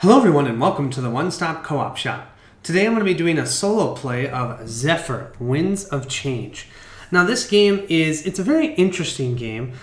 Hello everyone and welcome to the One Stop Co-op Shop. Today I'm going to be doing a solo play of Zephyr, Winds of Change. Now this game it's a very interesting game.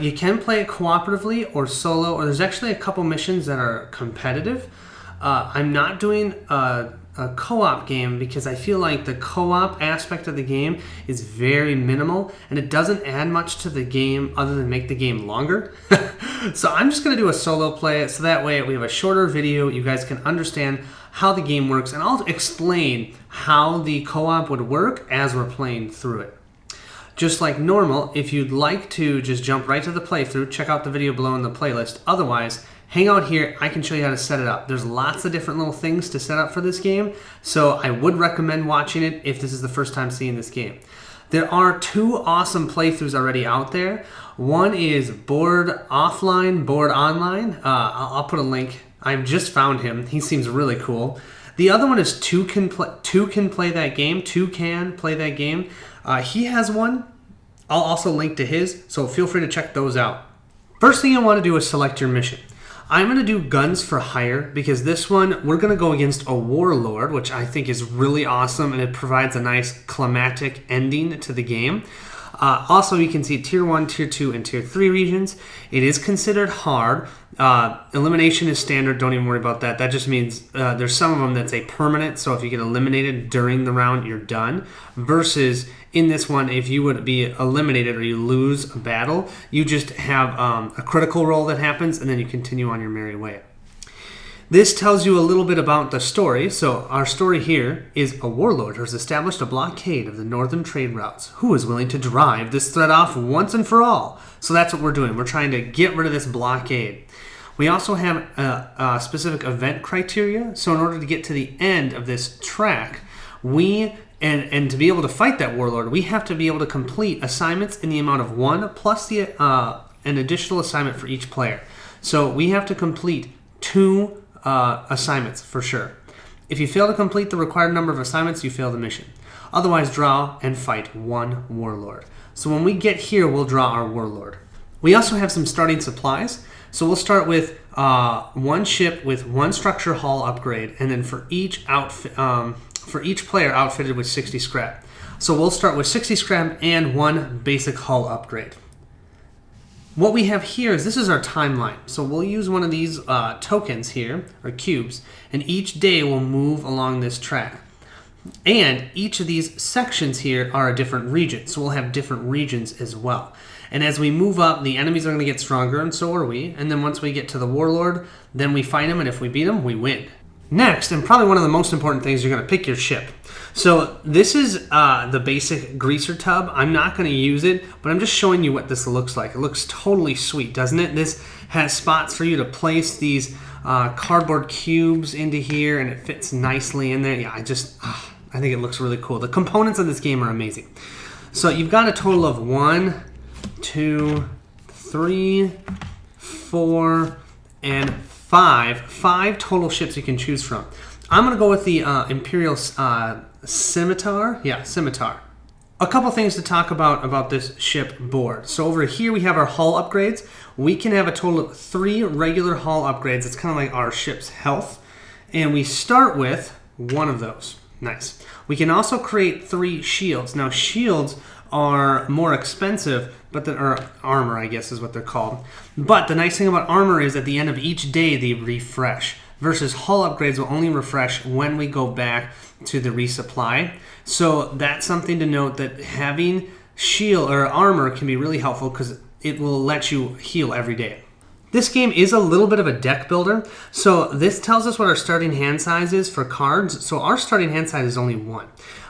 You can play it cooperatively or solo, or there's actually a couple missions that are competitive. I'm not doing a co-op game because I feel like the co-op aspect of the game is very minimal and it doesn't add much to the game other than make the game longer. So I'm just going to do a solo play so that way we have a shorter video, you guys can understand how the game works, and I'll explain how the co-op would work as we're playing through it. Just like normal, if you'd like to just jump right to the playthrough, check out the video below in the playlist. Otherwise, hang out here, I can show you how to set it up. There's lots of different little things to set up for this game, so I would recommend watching it if this is the first time seeing this game. There are two awesome playthroughs already out there. One is Board Offline, Board Online. I'll put a link. I've just found him. He seems really cool. The other one is Two Can Play That Game. He has one. I'll also link to his, so feel free to check those out. First thing you want to do is select your mission. I'm going to do Guns for Hire because this one we're going to go against a Warlord, which I think is really awesome, and it provides a nice climatic ending to the game. Also, you can see Tier 1, Tier 2, and Tier 3 regions. It is considered hard. Elimination is standard. Don't even worry about that. That just means there's some of them that's a permanent, so if you get eliminated during the round, you're done. Versus in this one, if you would be eliminated or you lose a battle, you just have a critical roll that happens, and then you continue on your merry way. This tells you a little bit about the story. So our story here is a warlord who has established a blockade of the northern trade routes. Who is willing to drive this threat off once and for all? So that's what we're doing. We're trying to get rid of this blockade. We also have a specific event criteria. So in order to get to the end of this track, and to be able to fight that warlord, we have to be able to complete assignments in the amount of 1 plus an additional assignment for each player. So we have to complete 2 assignments for sure. If you fail to complete the required number of assignments, you fail the mission. Otherwise, draw and fight 1 warlord. So when we get here, we'll draw our warlord. We also have some starting supplies. So we'll start with 1 ship with 1 structure hull upgrade, and then for each player outfitted with 60 scrap. So we'll start with 60 scrap and 1 basic hull upgrade. What we have here is this is our timeline. So we'll use one of these tokens here, or cubes, and each day will move along this track. And each of these sections here are a different region, so we'll have different regions as well. And as we move up, the enemies are going to get stronger, and so are we. And then once we get to the warlord, then we fight him, and if we beat him, we win. Next, and probably one of the most important things, you're going to pick your ship. So this is the basic greaser tub. I'm not going to use it, but I'm just showing you what this looks like. It looks totally sweet, doesn't it? This has spots for you to place these cardboard cubes into here, and it fits nicely in there. Yeah, I think it looks really cool. The components of this game are amazing. So you've got a total of 1, 2, 3, 4, and 5 total ships you can choose from. I'm going to go with the Imperial Scimitar. Yeah, Scimitar. A couple things to talk about this shipboard. So over here we have our hull upgrades. We can have a total of 3 regular hull upgrades. It's kind of like our ship's health. And we start with 1 of those. Nice. We can also create 3 shields. Now shields are more expensive, or armor, I guess is what they're called. But the nice thing about armor is at the end of each day they refresh, versus hull upgrades will only refresh when we go back to the resupply. So that's something to note, that having shield or armor can be really helpful because it will let you heal every day. This game is a little bit of a deck builder. So this tells us what our starting hand size is for cards. So our starting hand size is only 1.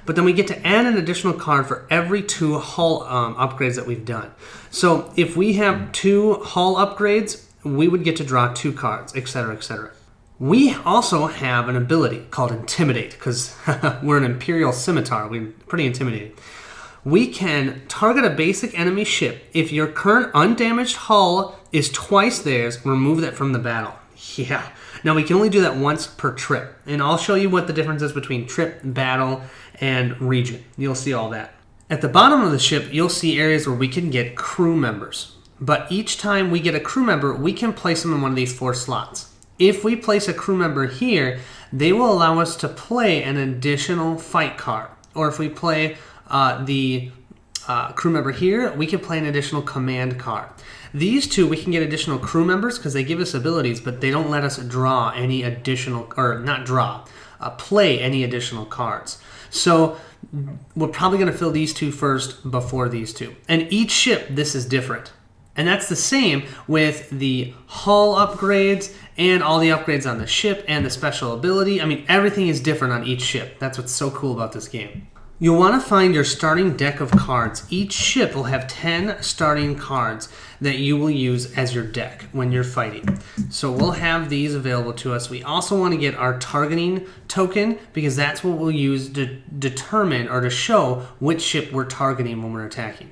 But then we get to add an additional card for every 2 hull upgrades that we've done. So if we have 2 hull upgrades, we would get to draw 2 cards, etc., etc. We also have an ability called Intimidate, because we're an Imperial Scimitar. We're pretty intimidating. We can target a basic enemy ship. If your current undamaged hull is twice theirs, remove that from the battle. Yeah. Now we can only do that once per trip. And I'll show you what the difference is between trip, battle, and region. You'll see all that. At the bottom of the ship, you'll see areas where we can get crew members. But each time we get a crew member, we can place them in one of these 4 slots. If we place a crew member here, they will allow us to play an additional fight card. Or if we play the crew member here, we can play an additional command card. These two, we can get additional crew members because they give us abilities, but they don't let us draw any additional, or not draw, play any additional cards. So we're probably going to fill these two first before these two. And each ship, this is different. And that's the same with the hull upgrades and all the upgrades on the ship and the special ability. I mean, everything is different on each ship. That's what's so cool about this game. You'll want to find your starting deck of cards. Each ship will have 10 starting cards that you will use as your deck when you're fighting. So we'll have these available to us. We also want to get our targeting token because that's what we'll use to determine or to show which ship we're targeting when we're attacking.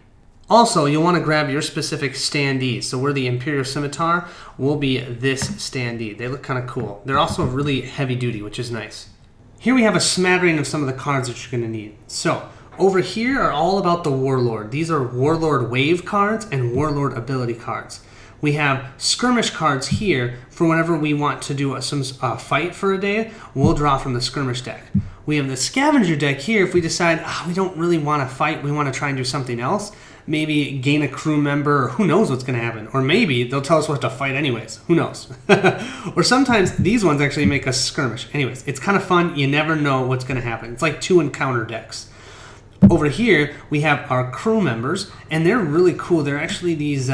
Also, you'll want to grab your specific standees. So we're the Imperial Scimitar, we'll be this standee. They look kind of cool. They're also really heavy duty, which is nice. Here we have a smattering of some of the cards that you're going to need. So over here are all about the Warlord. These are Warlord wave cards and Warlord ability cards. We have skirmish cards here for whenever we want to do some fight for a day, we'll draw from the skirmish deck. We have the scavenger deck here if we decide we don't really want to fight, we want to try and do something else. Maybe gain a crew member, or who knows what's going to happen. Or maybe they'll tell us what to fight anyways. Who knows? Or sometimes these ones actually make us skirmish. Anyways, it's kind of fun. You never know what's going to happen. It's like 2 encounter decks. Over here, we have our crew members, and they're really cool. They're actually these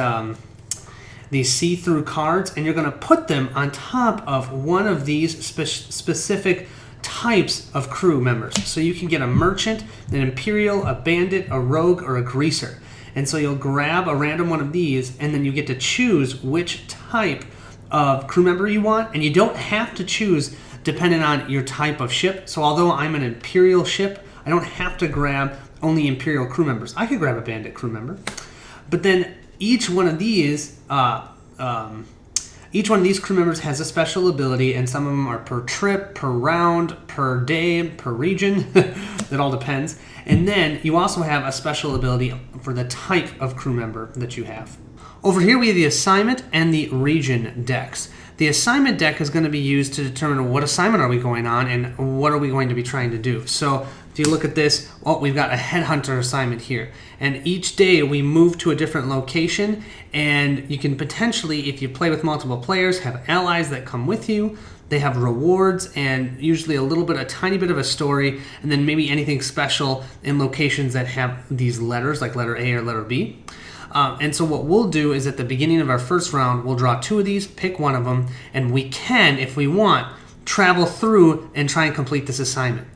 see-through cards, and you're going to put them on top of one of these specific types of crew members. So you can get a merchant, an imperial, a bandit, a rogue, or a greaser. And so you'll grab a random one of these, and then you get to choose which type of crew member you want, and you don't have to choose depending on your type of ship. So although I'm an imperial ship, I don't have to grab only imperial crew members. I could grab a bandit crew member. But then each one of these crew members has a special ability, and some of them are per trip, per round, per day, per region. It all depends. And then you also have a special ability for the type of crew member that you have. Over here we have the assignment and the region decks. The assignment deck is going to be used to determine what assignment are we going on and what are we going to be trying to do. So if you look at this, we've got a headhunter assignment here. And each day we move to a different location, and you can potentially, if you play with multiple players, have allies that come with you. They have rewards and usually a tiny bit of a story, and then maybe anything special in locations that have these letters, like letter A or letter B. And so what we'll do is at the beginning of our first round, we'll draw 2 of these, pick one of them, and we can, if we want, travel through and try and complete this assignment.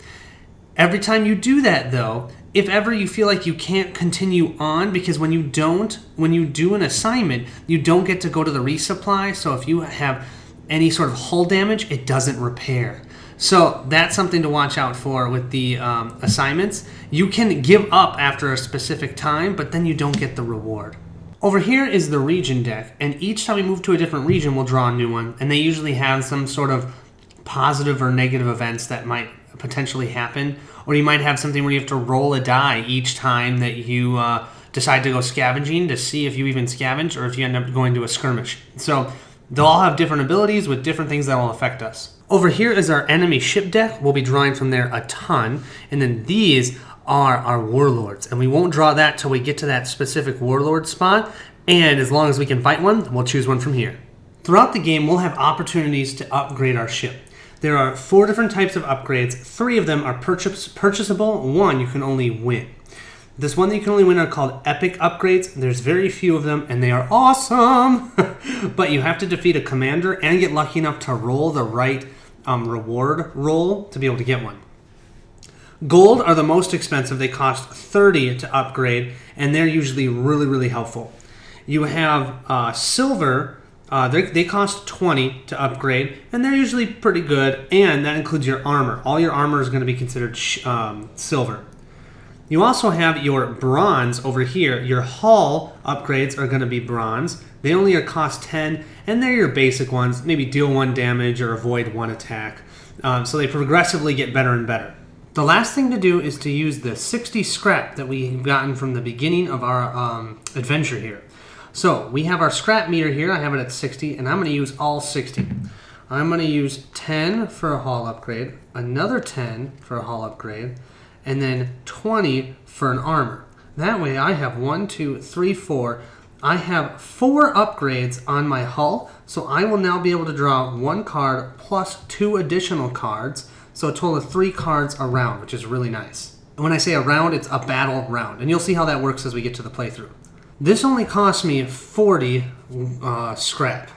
Every time you do that, though, if ever you feel like you can't continue on, because when you do an assignment, you don't get to go to the resupply, so if you have any sort of hull damage, it doesn't repair. So that's something to watch out for with the assignments. You can give up after a specific time, but then you don't get the reward. Over here is the region deck, and each time we move to a different region, we'll draw a new one, and they usually have some sort of positive or negative events that might potentially happen, or you might have something where you have to roll a die each time that you decide to go scavenging to see if you even scavenge or if you end up going to a skirmish. So they'll all have different abilities with different things that will affect us. Over here is our enemy ship deck. We'll be drawing from there a ton, and then these are our warlords, and we won't draw that till we get to that specific warlord spot, and as long as we can fight one, we'll choose one from here. Throughout the game, we'll have opportunities to upgrade our ship. There are 4 different types of upgrades. 3 of them are purchasable. 1 you can only win. This one that you can only win are called epic upgrades. There's very few of them, and they are awesome. But you have to defeat a commander and get lucky enough to roll the right reward roll to be able to get one. Gold are the most expensive. They cost 30 to upgrade, and they're usually really, really helpful. You have silver. They cost 20 to upgrade, and they're usually pretty good, and that includes your armor. All your armor is going to be considered silver. You also have your bronze over here. Your hull upgrades are going to be bronze. They only cost 10, and they're your basic ones. Maybe deal 1 damage or avoid 1 attack. So they progressively get better and better. The last thing to do is to use the 60 scrap that we've gotten from the beginning of our adventure here. So we have our scrap meter here. I have it at 60, and I'm going to use all 60. I'm going to use 10 for a hull upgrade, another 10 for a hull upgrade, and then 20 for an armor. That way I have 1, 2, 3, 4. I have 4 upgrades on my hull, so I will now be able to draw 1 card plus 2 additional cards, so a total of 3 cards a round, which is really nice. And when I say a round, it's a battle round, and you'll see how that works as we get to the playthrough. This only cost me 40 scrap,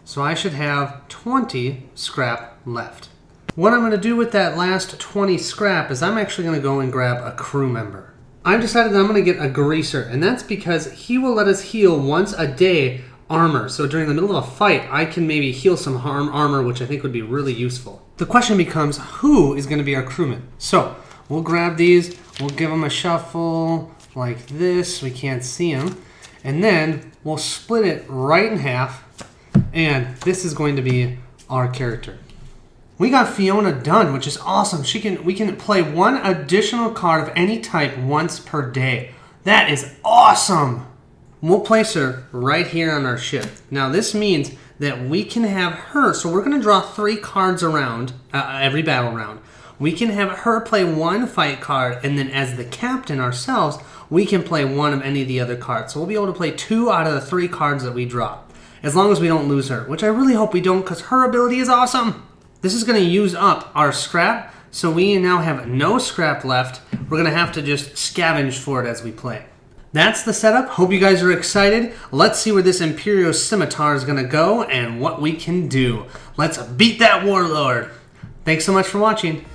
so I should have 20 scrap left. What I'm going to do with that last 20 scrap is I'm actually going to go and grab a crew member. I've decided that I'm going to get a greaser, and that's because he will let us heal once a day armor. So during the middle of a fight, I can maybe heal some armor, which I think would be really useful. The question becomes, who is going to be our crewman? So we'll grab these, we'll give them a shuffle like this. We can't see them. And then we'll split it right in half, and this is going to be our character. We got Fiona done, which is awesome. We can play 1 additional card of any type once per day. That is awesome. We'll place her right here on our ship. Now this means that we can have her, so we're going to draw 3 cards around every battle round. We can have her play 1 fight card, and then as the captain ourselves, we can play 1 of any of the other cards. So we'll be able to play 2 out of the 3 cards that we draw, as long as we don't lose her, which I really hope we don't, because her ability is awesome. This is going to use up our scrap, so we now have no scrap left. We're going to have to just scavenge for it as we play. That's the setup. Hope you guys are excited. Let's see where this Imperial Scimitar is going to go and what we can do. Let's beat that Warlord. Thanks so much for watching.